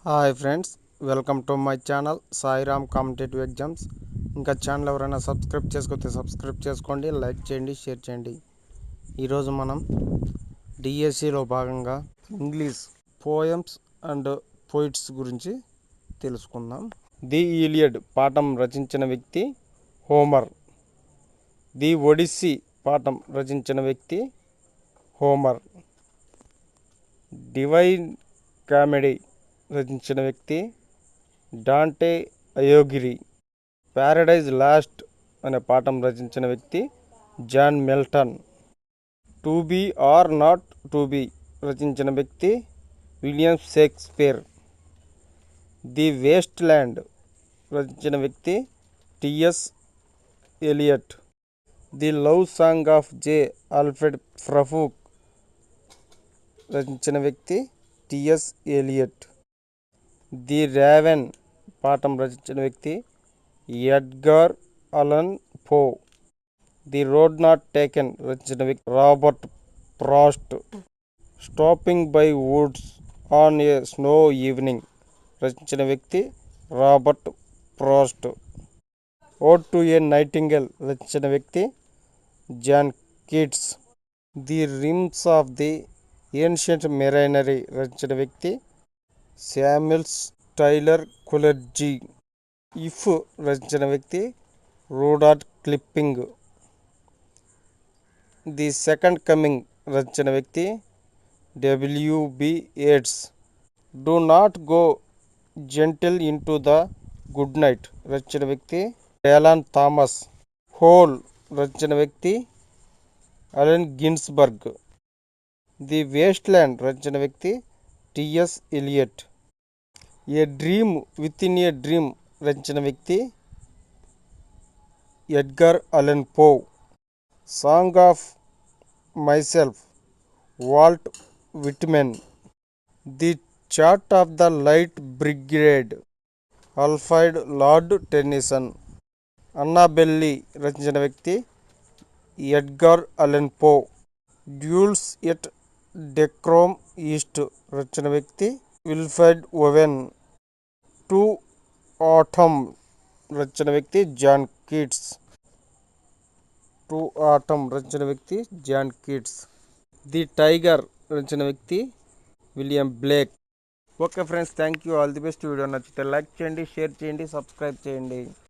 Hi friends, welcome to my channel Sairam competitive exams. ఇంకా channel ఎవరైనా subscribe చేసుకోతే subscribe చేసుకోండి, like చేయండి, షేర్ చేయండి. ఈరోజు మనం డిఎస్సిలో భాగంగా ఇంగ్లీష్ పోయమ్స్ అండ్ పోయిట్స్ గురించి తెలుసుకుందాం. ది ఈలియడ్ పాఠం రచించిన వ్యక్తి హోమర్. ది ఒడిస్సీ పాఠం రచించిన వ్యక్తి హోమర్. డివైన్ కామెడీ రచించిన వ్యక్తి డాంటే అయోగిరి. ప్యారడైజ్ లాస్ట్ అనే పాఠం రచించిన వ్యక్తి John Milton. To be or not to be రచించిన వ్యక్తి William Shakespeare. The waste land రచించిన వ్యక్తి TS Eliot. The love song of J Alfred Prufrock రచించిన వ్యక్తి టిఎస్ ఎలియట్. ది రావెన్ పాఠం రచించిన వ్యక్తి Edgar Allan Poe. The road not taken రచించిన వ్యక్తి Robert Frost. Stopping by woods on a snow evening రచించిన వ్యక్తి Robert Frost. Ode to a nightingale రచించిన వ్యక్తి John Keats. The RIMS of the ancient mariner రచించిన వ్యక్తి శామ్యుల్స్ టైలర్ కొలెర్జీ. ఇఫ్ రచించిన వ్యక్తి Rudyard Kipling. The second coming రచించిన వ్యక్తి W B Yeats. Do not go gentle into the good night రచించిన వ్యక్తి డేలాన్ థామస్. హోల్ రచించిన వ్యక్తి Allen Ginsberg. The waste land రచించిన వ్యక్తి TS Eliot. A dream within a dream రచించిన వ్యక్తి Edgar Allan Poe. Song of myself Walt Whitman. The charge of the light brigade Alfred lord Tennyson. Annabel Lee రచించిన వ్యక్తి Edgar Allan పో. డ్యూల్స్ at డెక్రోమ్ east రచించిన వ్యక్తి Wilfred oven. To atom రచించిన వ్యక్తి John Keats. To atom రచించిన వ్యక్తి జాన్ కీట్స్. ది టైగర్ రచించిన వ్యక్తి William Blake. Okay friends, thank you. All the best. Video నచ్చితే లైక్ చేయండి, షేర్ చేయండి, సబ్స్క్రైబ్ చేయండి.